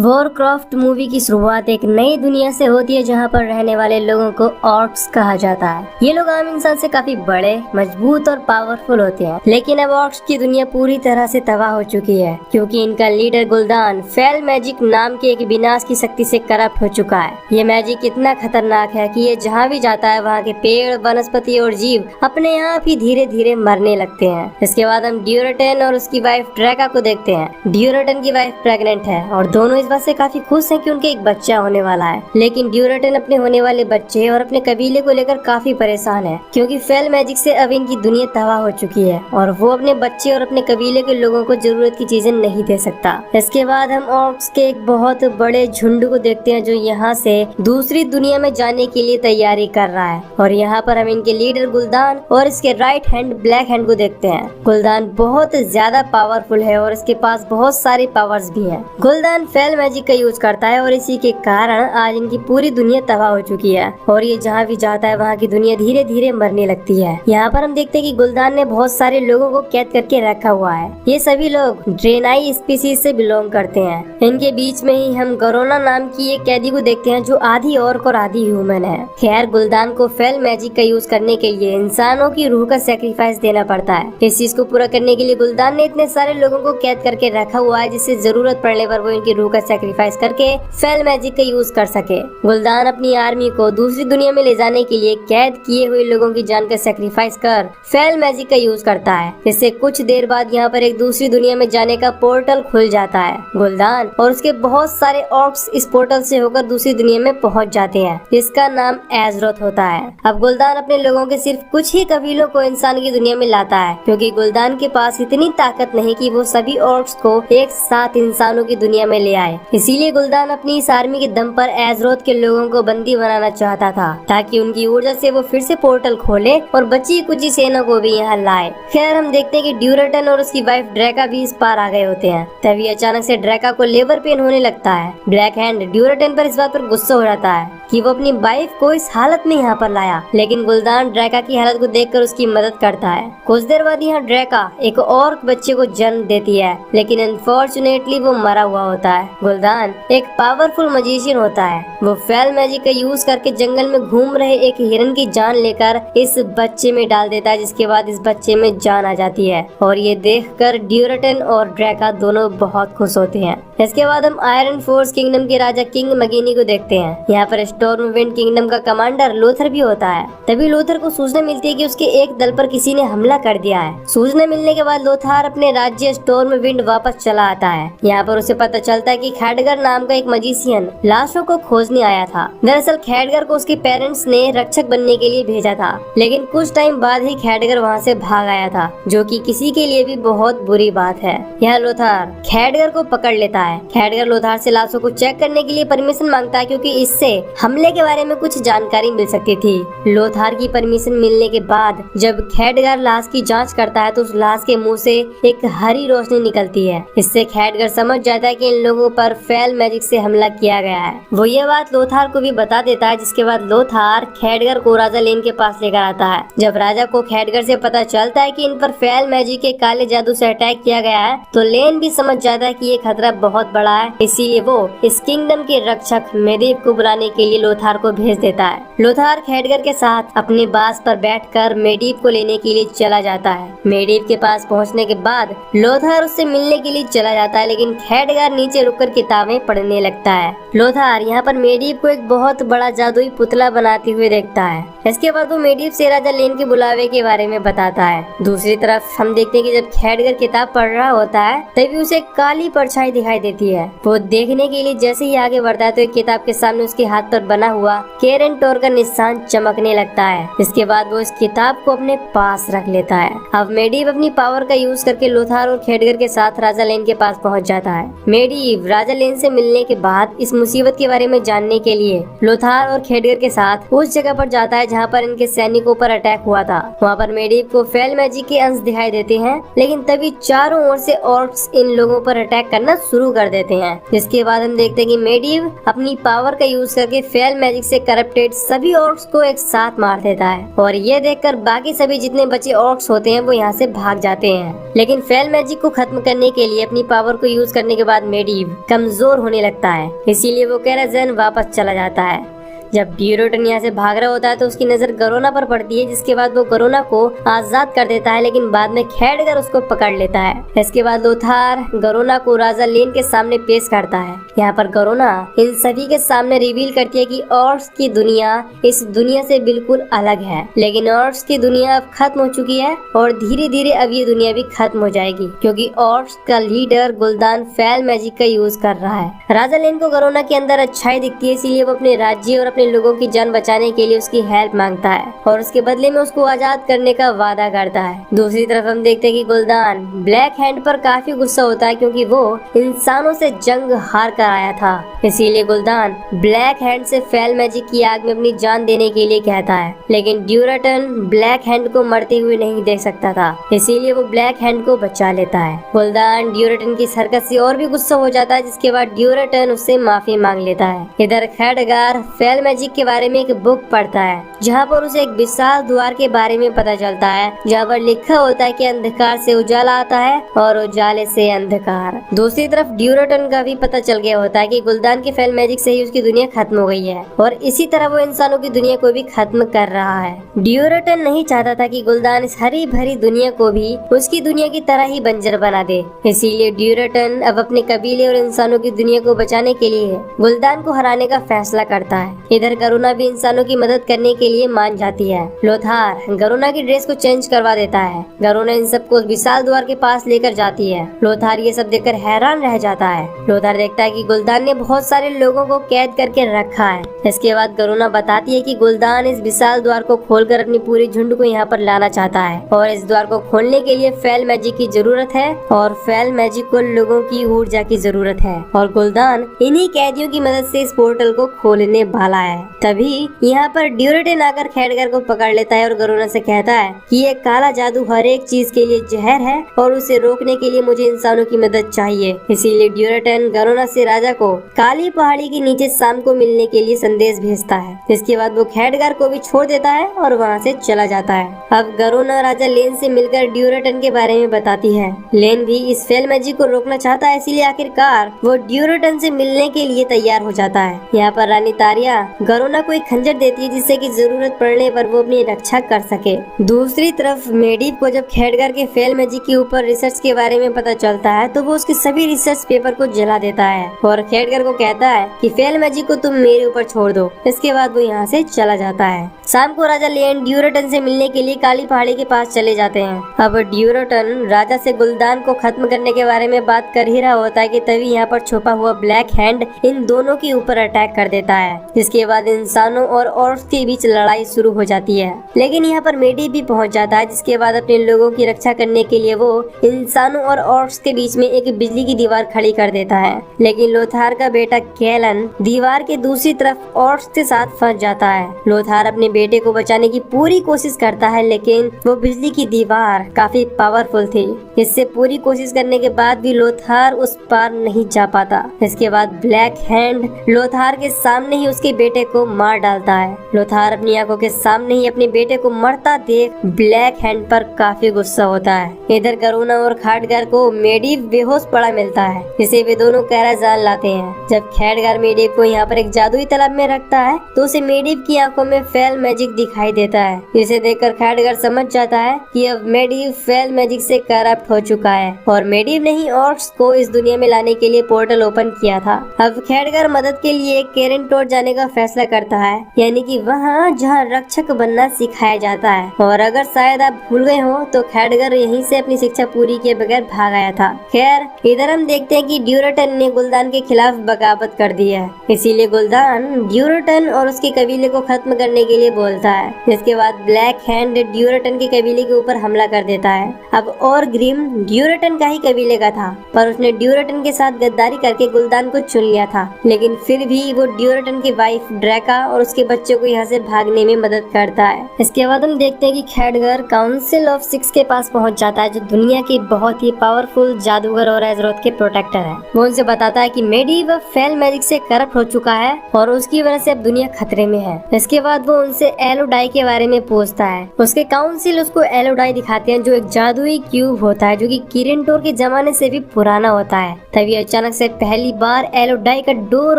Warcraft movie की शुरुआत एक नई दुनिया से होती है जहां पर रहने वाले लोगों को ऑर्क्स कहा जाता है। ये लोग आम इंसान से काफी बड़े, मजबूत और पावरफुल होते हैं, लेकिन अब ऑर्क्स की दुनिया पूरी तरह से तबाह हो चुकी है क्योंकि इनका लीडर गुल्दान फेल मैजिक नाम के एक विनाश की शक्ति से करप्ट हो चुका है। ये मैजिक इतना खतरनाक है कि ये जहाँ भी जाता है वहाँ के पेड़, वनस्पति और जीव अपने आप ही धीरे धीरे मरने लगते हैं। इसके बाद हम ड्यूरेटन और उसकी वाइफ ड्रैका को देखते हैं। ड्यूरेटन की वाइफ प्रेग्नेंट है और दोनों इस बात से काफी खुश हैं कि उनके एक बच्चा होने वाला है, लेकिन ड्यूरेटन अपने होने वाले बच्चे और अपने कबीले को लेकर काफी परेशान है क्योंकि फेल मैजिक से अब इनकी दुनिया तबाह हो चुकी है और वो अपने बच्चे और अपने कबीले के लोगों को जरूरत की चीजें नहीं दे सकता। इसके बाद हम ऑर्क्स के एक बहुत बड़े झुंड को देखते हैं जो यहाँ से दूसरी दुनिया में जाने के लिए तैयारी कर रहा है और यहाँ पर हम इनके लीडर गुल्दान और इसके राइट हैंड ब्लैक हैंड को देखते हैं। गुल्दान बहुत ज्यादा पावरफुल है और इसके पास बहुत सारी पावर्स भी है। गुल्दान फेल मैजिक का यूज करता है और इसी के कारण आज इनकी पूरी दुनिया तबाह हो चुकी है और ये जहाँ भी जाता है वहाँ की दुनिया धीरे धीरे मरने लगती है। यहाँ पर हम देखते हैं कि गुल्दान ने बहुत सारे लोगों को कैद करके रखा हुआ है। ये सभी लोग ड्रेनाई स्पीसीज से बिलोंग करते हैं। इनके बीच में ही हम गरोना नाम की एक कैदी को देखते हैं जो आधी ऑर्क और आधी ह्यूमन है। खैर, गुल्दान को फेल मैजिक का यूज करने के लिए इंसानों की रूह का सेक्रीफाइस देना पड़ता है। इस चीज को पूरा करने के लिए गुल्दान ने इतने सारे लोगों को कैद करके रखा हुआ है जिससे जरूरत पड़ने पर वो इनकी रूह का सेक्रीफाइस करके फेल मैजिक का यूज कर सके। गुल्दान अपनी आर्मी को दूसरी दुनिया में ले जाने के लिए कैद किए हुए लोगों की जान का सेक्रीफाइस कर फेल मैजिक का यूज करता है। इससे कुछ देर बाद यहाँ पर एक दूसरी दुनिया में जाने का पोर्टल खुल जाता है। गुल्दान और उसके बहुत सारे ऑर्क्स इस पोर्टल से होकर दूसरी दुनिया में पहुँच जाते हैं जिसका नाम एजरोथ होता है। अब गुल्दान अपने लोगों के सिर्फ कुछ ही कबीलों को इंसान की दुनिया में लाता है क्योंकि गुल्दान के पास इतनी ताकत नहीं कि वो सभी ऑर्क्स को एक साथ इंसानों की दुनिया में ले आए। इसीलिए गुल्दान अपनी इस आर्मी के दम पर एजरोथ के लोगों को बंदी बनाना चाहता था ताकि उनकी ऊर्जा से वो फिर से पोर्टल खोले और बची कुची सेना को भी यहाँ लाए। खैर, हम देखते हैं कि ड्यूरेटन और उसकी वाइफ ड्रैका भी इस पार आ गए होते हैं। तभी अचानक से ड्रैका को लेबर पेन होने लगता है। ब्लैक हैंड ड्यूरेटन पर इस बात पर गुस्सा हो जाता है कि वो अपनी वाइफ को इस हालत में यहाँ पर लाया, लेकिन गुल्दान ड्रैका की हालत को देखकर उसकी मदद करता है। कुछ देर बाद यहाँ ड्रैका एक और बच्चे को जन्म देती है, लेकिन अनफॉर्चुनेटली वो मरा हुआ होता है। गुल्दान एक पावरफुल मजिशियन होता है। वो फेल मैजिक का यूज करके जंगल में घूम रहे एक हिरन की जान लेकर इस बच्चे में डाल देता है, जिसके बाद इस बच्चे में जान आ जाती है और ये देखकर ड्यूरेटन और ड्रैका दोनों बहुत खुश होते हैं। इसके बाद हम आयरन फोर्स किंगडम के राजा किंग मगीनी को देखते हैं। यहाँ पर स्टॉर्म विंड किंगडम का कमांडर लोथर भी होता है। तभी लोथर को सूचना मिलती है कि उसके एक दल पर किसी ने हमला कर दिया है। सूचना मिलने के बाद लोथार अपने राज्य स्टॉर्म विंड वापस चला आता है। यहाँ पर उसे पता चलता है कि खैडगर नाम का एक मजिशियन लाशों को खोजने आया था। दरअसल खैडगर को उसके पेरेंट्स ने रक्षक बनने के लिए भेजा था, लेकिन कुछ टाइम बाद ही खैडगर वहाँ से भाग आया था, जो कि किसी के लिए भी बहुत बुरी बात है। यहाँ लोथार खैडगर को पकड़ लेता है। खैडगर लोथार से लाशों को चेक करने के लिए परमिशन मांगता है क्योंकि इससे हमले के बारे में कुछ जानकारी मिल सकती थी। लोथार की परमिशन मिलने के बाद जब खैडगर लाश की जांच करता है तो उस लाश के मुंह से एक हरी रोशनी निकलती है। इससे खैडगर समझ जाता है कि इन लोगों पर फेल मैजिक से हमला किया गया है। वो ये बात लोथार को भी बता देता है, जिसके बाद लोथार खैडगर को राजा लेन के पास लेकर आता है। जब राजा को खैडगर से पता चलता है कि इन पर फेल मैजिक के काले जादू से अटैक किया गया है तो लेन भी समझ जाता है कि ये खतरा बहुत बड़ा है। इसीलिए वो इस किंगडम के रक्षक मेडीव को बुलाने के लिए लोथार को भेज देता है। लोथार खैडगर के साथ अपने बास पर बैठकर मेडीव को लेने के लिए चला जाता है। मेडीव के पास पहुंचने के बाद लोथार उससे मिलने के लिए चला जाता है, लेकिन खैडगर नीचे रुककर किताबें पढ़ने लगता है। लोथार यहाँ पर मेडीव को एक बहुत बड़ा जादुई पुतला बनाते हुए देखता है। इसके बाद वो मेडीव से राजा लेन के बुलावे के बारे में बताता है। दूसरी तरफ हम देखते हैं कि जब खैडगर किताब पढ़ रहा होता है तभी उसे काली परछाई दिखाई देती है। वो देखने के लिए जैसे ही आगे बढ़ता है तो एक किताब के सामने उसके हाथ पर बना हुआ केरन टोर का निशान चमकने लगता है। इसके बाद वो इस किताब को अपने पास रख लेता है। अब मेडीव अपनी पावर का यूज करके लोथार और खैडगर के साथ राजा लेन के पास पहुंच जाता है। मेडीव राजा लेन से मिलने के बाद इस मुसीबत के बारे में जानने के लिए लोथार और खैडगर के साथ उस जगह पर जाता है जहाँ पर इनके सैनिकों पर अटैक हुआ था। वहाँ पर मेडीव को फेल मैजिक के अंश दिखाई देते हैं, लेकिन तभी चारों ओर से ऑर्क्स इन लोगों पर अटैक करना शुरू कर देते हैं। जिसके बाद हम देखते हैं कि मेडीव अपनी पावर का यूज करके फेल मैजिक से करप्टेड सभी ऑर्क्स को एक साथ मार देता है और ये देखकर बाकी सभी जितने बचे ऑर्क्स होते हैं वो यहाँ से भाग जाते हैं। लेकिन फेल मैजिक को खत्म करने के लिए अपनी पावर को यूज करने के बाद मेडीव कमजोर होने लगता है, इसीलिए वो कैराजन वापस चला जाता है। जब ड्यूरोटन यहाँ से भाग रहा होता है तो उसकी नजर गरोना पर पड़ती है, जिसके बाद वो गरोना को आजाद कर देता है, लेकिन बाद में खैडगर उसको पकड़ लेता है। इसके बाद लोथार गरोना को राजा लेन के सामने पेश करता है। यहाँ पर गरोना इन सभी के सामने रिवील करती है कि ऑर्क्स की दुनिया इस दुनिया से बिल्कुल अलग है, लेकिन ऑर्क्स की दुनिया अब खत्म हो चुकी है और धीरे धीरे अब ये दुनिया भी खत्म हो जाएगी, क्योंकि ऑर्क्स का लीडर गुलदान फेल मैजिक का यूज कर रहा है। राजा लेन को गरोना के अंदर अच्छाई दिखती है, इसीलिए वो अपने राज्य और लोगों की जान बचाने के लिए उसकी हेल्प मांगता है और उसके बदले में उसको आजाद करने का वादा करता है। दूसरी तरफ हम देखते हैं कि गुलदान ब्लैक हैंड पर काफी गुस्सा होता है, क्योंकि वो इंसानों से जंग हार कर आया था। इसीलिए गुलदान ब्लैक हैंड से फेल मैजिक की आग में अपनी जान देने के लिए कहता है, लेकिन ड्यूरोटन ब्लैक हैंड को मरते हुए नहीं देख सकता था, इसीलिए वो ब्लैक हैंड को बचा लेता है। गुलदान ड्यूरोटन की हरकत से और भी गुस्सा हो जाता है, जिसके बाद ड्यूरोटन उससे माफी मांग लेता है। इधर खैडगार फेल मैजिक के बारे में एक बुक पढ़ता है, जहाँ पर उसे एक विशाल द्वार के बारे में पता चलता है, जहाँ पर लिखा होता है कि अंधकार से उजाला आता है और उजाले से अंधकार। दूसरी तरफ ड्यूरोटन का भी पता चल गया होता है कि गुलदान के फेल मैजिक से ही उसकी दुनिया खत्म हो गई है और इसी तरह वो इंसानों की दुनिया को भी खत्म कर रहा है। ड्यूरोटन नहीं चाहता था कि गुलदान इस हरी भरी दुनिया को भी उसकी दुनिया की तरह ही बंजर बना दे, इसीलिए ड्यूरोटन अब अपने कबीले और इंसानों की दुनिया को बचाने के लिए गुलदान को हराने का फैसला करता है। इधर गरुना भी इंसानों की मदद करने के लिए मान जाती है। लोथार गरुना की ड्रेस को चेंज करवा देता है। गरुना इन सबको विशाल द्वार के पास लेकर जाती है। लोथार ये सब देखकर हैरान रह जाता है। लोथार देखता है कि गुलदान ने बहुत सारे लोगों को कैद करके रखा है। इसके बाद गरुना बताती है कि गुलदान इस विशाल द्वार को खोलकर अपनी पूरी झुंड को यहाँ पर लाना चाहता है और इस द्वार को खोलने के लिए फेल मैजिक की जरूरत है और फेल मैजिक को लोगों की ऊर्जा की जरूरत है और गुलदान इन्हीं कैदियों की मदद से इस पोर्टल को खोलने वाला है। तभी यहाँ पर ड्यूरोटन आकर खैडगर को पकड़ लेता है और गरुना से कहता है कि ये काला जादू हर एक चीज के लिए जहर है और उसे रोकने के लिए मुझे इंसानों की मदद चाहिए। इसीलिए ड्यूरोटन गरुना से राजा को काली पहाड़ी के नीचे शाम को मिलने के लिए संदेश भेजता है। इसके बाद वो खैडगर को भी छोड़ देता है और वहाँ से चला जाता है। अब गरुना राजा लेन से मिलकर ड्यूरोटन के बारे में बताती है। लेन भी इस फेल मैजिक को रोकना चाहता है, इसीलिए आखिरकार वो ड्यूरोटन से मिलने के लिए तैयार हो जाता है। यहाँ पर रानी तारिया गरुना को एक खंजर देती है, जिससे कि जरूरत पड़ने पर वो अपनी रक्षा कर सके। दूसरी तरफ मेडिव को जब खैडगर के फेल मैजिक के ऊपर रिसर्च के बारे में पता चलता है तो वो उसके सभी रिसर्च पेपर को जला देता है और खैडगर को कहता है कि फेल मैजिक को तुम मेरे ऊपर छोड़ दो। इसके बाद वो यहाँ से चला जाता है। शाम को राजा लेन ड्यूरोटन से मिलने के लिए काली पहाड़ी के पास चले जाते हैं। अब ड्यूरोटन राजा से गुलदान को खत्म करने के बारे में बात कर ही रहा होता है कि तभी यहाँ पर छुपा हुआ ब्लैक हैंड इन दोनों के ऊपर अटैक कर देता है, जिसके बाद इंसानों और ऑर्क्स के बीच लड़ाई शुरू हो जाती है। लेकिन यहाँ पर मेडिव भी पहुँच जाता है, जिसके बाद अपने लोगों की रक्षा करने के लिए वो इंसानों और ऑर्क्स के बीच में एक बिजली की दीवार खड़ी कर देता है। लेकिन लोथार का बेटा कैलन दीवार के दूसरी तरफ ऑर्क्स के साथ फंस जाता है। लोथार अपने बेटे को बचाने की पूरी कोशिश करता है, लेकिन वो बिजली की दीवार काफी पावरफुल थी। इससे पूरी कोशिश करने के बाद भी लोथार उस पार नहीं जा पाता। इसके बाद ब्लैक हैंड लोथार के सामने ही उसके बेटे को मार डालता है। लोथार अपनी आंखों के सामने ही अपने बेटे को मरता देख ब्लैक हैंड पर काफी गुस्सा होता है। इधर गरुना और खैडगर को मेडिव बेहोश पड़ा मिलता है, जिसे वे दोनों कैराजान लाते हैं। जब खैडगर मेडिव को यहाँ पर एक जादुई तालाब में रखता है तो उसे मेडिव की आंखों में फेल मैजिक दिखाई देता है, जिसे देखकर खैडगर समझ जाता है कि अब मेडिव फेल मैजिक से करप्ट हो चुका है और मेडिव ने ही ऑर्क्स को इस दुनिया में लाने के लिए पोर्टल ओपन किया था। अब खैडगर मदद के लिए केरेंटोर जाने का फैसला करता है, यानी कि वहाँ जहाँ रक्षक बनना सिखाया जाता है। और अगर शायद आप भूल गए हो तो खैडगर यहीं से अपनी शिक्षा पूरी किए बगैर भाग आया था। खैर इधर हम देखते हैं कि ड्यूरोटन ने गुलदान के खिलाफ बगावत कर दी है, इसीलिए गुलदान ड्यूरोटन और उसके कबीले को खत्म करने के लिए बोलता है। इसके बाद ब्लैक हैंड ड्यूरोटन के कबीले के ऊपर हमला कर देता है। अब और ग्रिम ड्यूरोटन का ही कबीले का था, पर उसने ड्यूरोटन के साथ गद्दारी करके गुलदान को चुन लिया था, लेकिन फिर भी वो ड्यूरोटन की वाइफ सिर्फ ड्रैका और उसके बच्चों को यहाँ से भागने में मदद करता है। इसके बाद हम देखते हैं कि खैडगर काउंसिल ऑफ सिक्स के पास पहुंच जाता है, जो दुनिया की बहुत ही पावरफुल जादूगर और एजरोथ के प्रोटेक्टर है। वो उनसे बताता है कि मेडिव फेल मैजिक से करप्ट हो चुका है और उसकी वजह से अब दुनिया खतरे में है। इसके बाद वो उनसे एलोडाई के बारे में पूछता है। उसके काउंसिल उसको एलोडाई दिखाते हैं, जो एक जादुई क्यूब होता है जो कि किरिनटोर के जमाने से भी पुराना होता है। तभी अचानक से पहली बार एलोडाई का डोर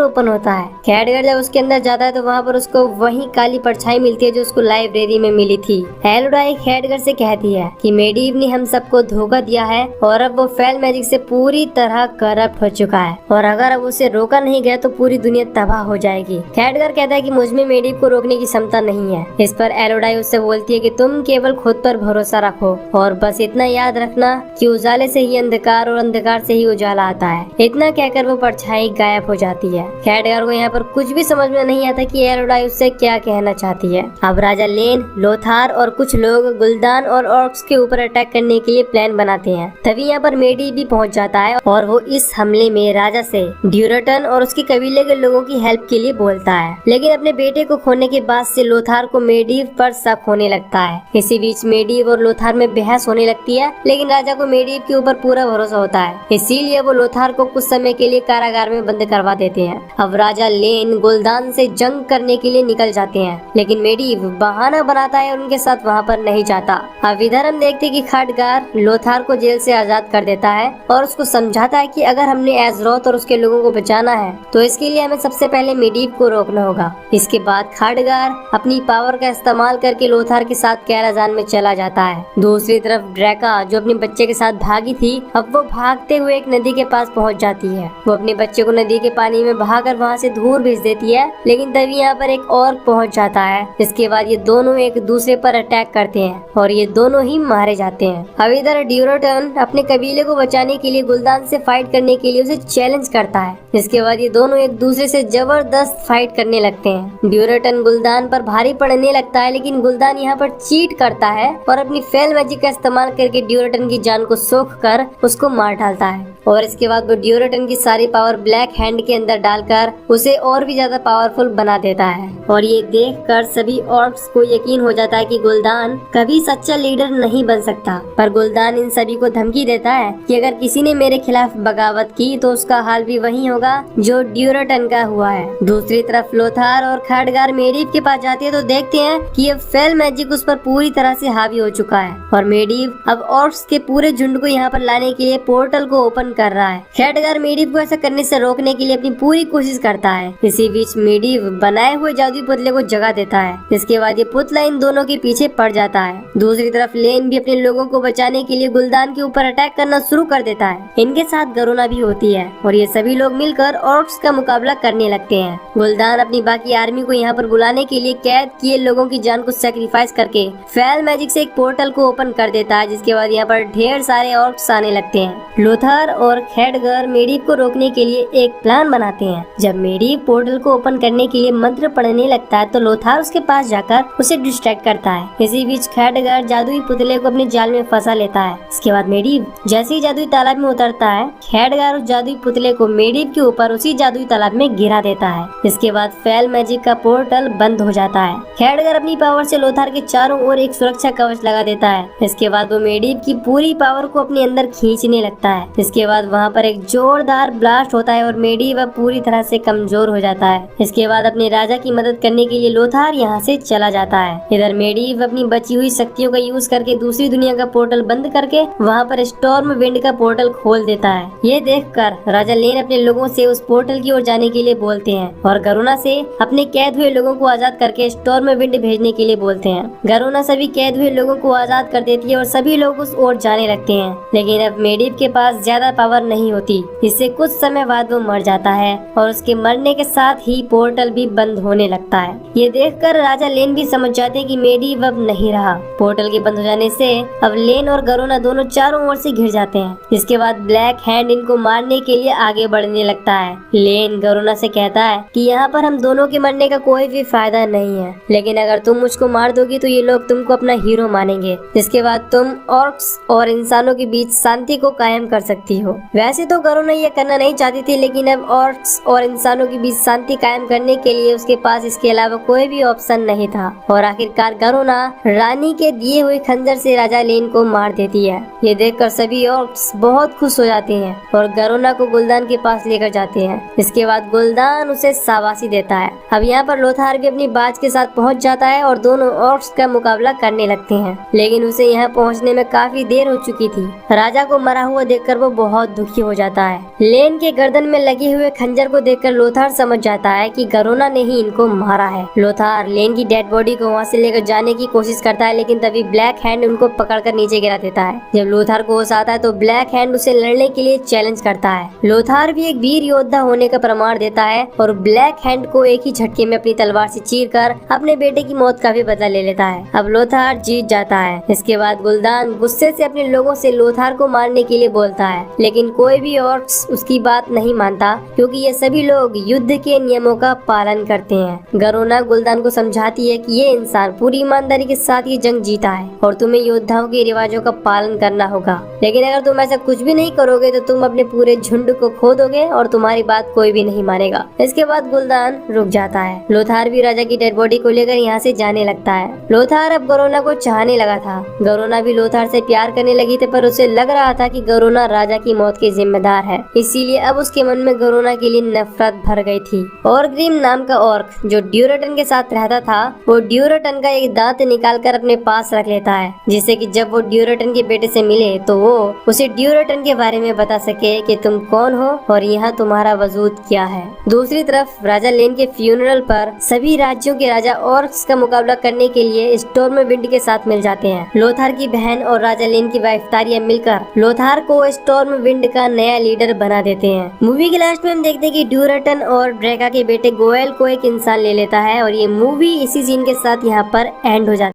ओपन होता है। खैडगर जब उसके अंदर जाता है तो वहाँ पर उसको वही काली परछाई मिलती है जो उसको लाइब्रेरी में मिली थी। एलोडाई खैडगर से कहती है कि मेडिव ने हम सबको धोखा दिया है और अब वो फेल मैजिक से पूरी तरह करप्ट हो चुका है और अगर अब उसे रोका नहीं गया तो पूरी दुनिया तबाह हो जाएगी। खैडगर कहता है कि मुझमें मेडिव को रोकने की क्षमता नहीं है। इस पर एलोडाई उससे बोलती है कि तुम केवल खुद पर भरोसा रखो और बस इतना याद रखना कि उजाले से ही अंधकार और अंधकार से ही उजाला आता है। इतना कहकर वो परछाई गायब हो जाती है। खैडगर को यहाँ पर कुछ भी समझ में नहीं आता कि एलोडाई उससे क्या कहना चाहती है। अब राजा लेन, लोथार और कुछ लोग गुल्दान और ऑर्क्स के ऊपर अटैक करने के लिए प्लान बनाते हैं। तभी यहाँ पर मेडिव भी पहुँच जाता है और वो इस हमले में राजा से ड्यूरेटन और उसके कबीले के लोगों की हेल्प के लिए बोलता है। लेकिन अपने बेटे को खोने के बाद से लोथार को मेडिव पर शक होने लगता है। इसी बीच मेडिव और लोथार में बहस होने लगती है, लेकिन राजा को मेडिव के ऊपर पूरा भरोसा होता है, इसीलिए वो लोथार को कुछ समय के लिए कारागार में बंद करवा देते हैं। अब राजा लेन गुल्दान से जंग करने के लिए निकल जाते हैं, लेकिन मेडिव बहाना बनाता है और उनके साथ वहाँ पर नहीं जाता। अब इधर हम देखते हैं कि खैडगर लोथार को जेल से आजाद कर देता है और उसको समझाता है कि अगर हमने एजरोथ और उसके लोगों को बचाना है तो इसके लिए हमें सबसे पहले मेडिव को रोकना होगा। इसके बाद खैडगर अपनी पावर का इस्तेमाल करके लोथार के साथ कैराजान में चला जाता है। दूसरी तरफ ड्रैका जो अपने बच्चे के साथ भागी थी, अब वो भागते हुए एक नदी के पास पहुंच जाती है। वो अपने बच्चे को नदी के पानी में बहाकर वहां से दूर भेज देती है, लेकिन तभी यहाँ पर एक और पहुंच जाता है। इसके बाद ये दोनों एक दूसरे पर अटैक करते हैं और ये दोनों ही मारे जाते हैं। अब इधर ड्यूरेटन अपने कबीले को बचाने के लिए गुल्दान से फाइट करने के लिए उसे चैलेंज करता है। इसके बाद ये दोनों एक दूसरे से जबरदस्त फाइट करने लगते हैं। ड्यूरेटन गुल्दान पर भारी पड़ने लगता है, लेकिन गुल्दान यहाँ पर चीट करता है और अपनी फेल मैजिक का इस्तेमाल करके ड्यूरेटन की जान को सोख कर उसको मार डालता है। और इसके बाद वो ड्यूरेटन की सारी पावर ब्लैक हैंड के अंदर डालकर उसे और भी ज्यादा पावरफुल बना देता है। और ये देखकर सभी ऑर्क्स को यकीन हो जाता है कि गुल्दान कभी सच्चा लीडर नहीं बन सकता। पर गुल्दान इन सभी को धमकी देता है कि अगर किसी ने मेरे खिलाफ बगावत की तो उसका हाल भी वही होगा जो ड्यूरेटन का हुआ है। दूसरी तरफ लोथार और खैडगर मेडिव के पास जाती है तो देखते हैं कि अब फेल मैजिक उस पर पूरी तरह से हावी हो चुका है और मेडिव अब ऑर्क्स के पूरे झुंड को यहाँ पर लाने के लिए पोर्टल को ओपन कर रहा है। खैडगर मेडिव को ऐसा करने से रोकने के लिए अपनी पूरी कोशिश करता है। इसी बीच मेडिव बनाए हुए जादुई पुतले को जगा देता है। इसके बाद ये पुतला इन दोनों के पीछे पड़ जाता है। दूसरी तरफ लेन भी अपने लोगों को बचाने के लिए गुल्दान के ऊपर अटैक करना शुरू कर देता है। इनके साथ गरुना भी होती है और ये सभी लोग मिलकर ऑर्क्स का मुकाबला करने लगते हैं। गुल्दान अपनी बाकी आर्मी को यहाँ पर बुलाने के लिए कैद किए लोगों की जान को सैक्रिफाइस करके फेल मैजिक से एक पोर्टल को ओपन कर देता है, जिसके बाद यहाँ पर ढेर सारे ऑर्क्स आने लगते हैं। लोथार और खैडगर मेडिव को रोकने के लिए एक प्लान बनाते हैं। जब मेडिव पोर्टल को ओपन करने के लिए मंत्र पढ़ने लगता है तो लोथार उसके पास जाकर उसे डिस्ट्रैक्ट करता है। इसी बीच खैडगर जादुई पुतले को अपने जाल में फंसा लेता है। इसके बाद मेडिव जैसे ही जादुई तालाब में उतरता है, खैडगर उस जादुई पुतले को मेडिव के ऊपर उसी जादुई तालाब में गिरा देता है। इसके बाद फेल मैजिक का पोर्टल बंद हो जाता है। खैडगर अपनी पावर से लोथार के चारों ओर एक सुरक्षा कवच लगा देता है। इसके बाद वो मेडिव की पूरी पावर को अपने अंदर खींचने लगता है। इसके बाद वहाँ पर एक जोरदार ब्लास्ट होता है और मेडिव अब पूरी तरह से कमजोर हो जाता है। इसके बाद अपने राजा की मदद करने के लिए लोथार यहाँ से चला जाता है। इधर मेडिव अपनी बची हुई शक्तियों का यूज करके दूसरी दुनिया का पोर्टल बंद करके वहाँ पर स्टॉर्म विंड का पोर्टल खोल देता है। ये देखकर राजा लेन अपने लोगों से उस पोर्टल की ओर जाने के लिए बोलते हैं और गरुना से अपने कैद हुए लोगों को आजाद करके स्टॉर्म विंड भेजने के लिए बोलते हैं। गरुना सभी कैद हुए लोगों को आजाद कर देती है और सभी लोग उस ओर जाने लगते हैं। लेकिन अब मेडिव के पास ज्यादा पावर नहीं होती, इससे कुछ समय बाद वो मर जाता है और उसके मरने के साथ ही पोर्टल भी बंद होने लगता है। ये देखकर राजा लेन भी समझ जाते हैं कि मेडिव अब नहीं रहा। पोर्टल के बंद हो जाने से अब लेन और गरुना दोनों चारों ओर से घिर जाते हैं। इसके बाद ब्लैक हैंड इनको मारने के लिए आगे बढ़ने लगता है। लेन गरुना से कहता है कि यहाँ पर हम दोनों के मरने का कोई भी फायदा नहीं है, लेकिन अगर तुम मुझको मार दोगी तो ये लोग तुमको अपना हीरो मानेंगे, जिसके बाद तुम ऑर्क्स और इंसानों के बीच शांति को कायम कर सकती हो। वैसे तो गरुना ये करना नहीं चाहती थी, लेकिन अब ऑर्क्स और इंसानों के बीच शांति कायम करने करने के लिए उसके पास इसके अलावा कोई भी ऑप्शन नहीं था और आखिरकार गरुना रानी के दिए हुए खंजर से राजा लेन को मार देती है। ये देखकर सभी ऑर्क्स बहुत खुश हो जाते हैं और गरुना को गुलदान के पास लेकर जाते हैं। इसके बाद गुलदान उसे शाबाशी देता है। अब यहाँ पर लोथार भी अपनी बाज के साथ पहुँच जाता है और दोनों ऑर्क्स का मुकाबला करने लगते हैं, लेकिन उसे यहाँ पहुँचने में काफी देर हो चुकी थी। राजा को मरा हुआ देखकर वो बहुत दुखी हो जाता है। लेन के गर्दन में लगे हुए खंजर को देखकर लोथार समझ जाता है कि गरुना ने ही इनको मारा है। लोथार लेन की डेड बॉडी को वहाँ से लेकर जाने की कोशिश करता है, लेकिन तभी ब्लैक हैंड उनको पकड़कर नीचे गिरा देता है। जब लोथार को होश आता है तो ब्लैक हैंड उसे लड़ने के लिए चैलेंज करता है। लोथार भी एक वीर योद्धा होने का प्रमाण देता है और ब्लैक हैंड को एक ही झटके में अपनी तलवार से चीरकर अपने बेटे की मौत का भी बदला ले लेता है। अब लोथार जीत जाता है। इसके बाद गुलदान गुस्से से अपने लोगों से लोथार को मारने के लिए बोलता है, लेकिन कोई भी ऑर्क्स उसकी बात नहीं मानता क्योंकि ये सभी लोग युद्ध के नियमों का पालन करते हैं। गरुना गुलदान को समझाती है कि ये इंसान पूरी ईमानदारी के साथ ये जंग जीता है और तुम्हें योद्धाओं के रिवाजों का पालन करना होगा, लेकिन अगर तुम ऐसा कुछ भी नहीं करोगे तो तुम अपने पूरे झुंड को खो दोगे और तुम्हारी बात कोई भी नहीं मानेगा। इसके बाद गुलदान रुक जाता है। लोथार भी राजा की डेड बॉडी को लेकर यहाँ से जाने लगता है। लोथार अब गरुना को चाहने लगा था। गरुना भी लोथार से प्यार करने लगी थी, पर उसे लग रहा था कि गरुना राजा की मौत के जिम्मेदार है, इसीलिए अब उसके मन में गरुना के लिए नफरत भर गई थी। ऑर्ग्रिम नाम का ऑर्क जो ड्यूरेटन के साथ रहता था, वो ड्यूरेटन का एक दांत निकालकर अपने पास रख लेता है, जिससे कि जब वो ड्यूरेटन के बेटे से मिले तो वो उसे ड्यूरेटन के बारे में बता सके कि तुम कौन हो और यहाँ तुम्हारा वजूद क्या है। दूसरी तरफ राजा लेन के फ्यूनरल पर सभी राज्यों के राजा ऑर्क्स का मुकाबला करने के लिए स्टॉर्मविंड के साथ मिल जाते हैं। लोथार की बहन और राजा लेन की वाइफ तारिया मिलकर लोथार को स्टॉर्मविंड का नया लीडर बना देते हैं। मूवी के लास्ट में हम देखते हैं कि ड्यूरेटन और ड्रैका के बेटे गोयल को एक इंसान ले लेता है और ये मूवी इसी सीन के साथ यहाँ पर एंड हो जाती है।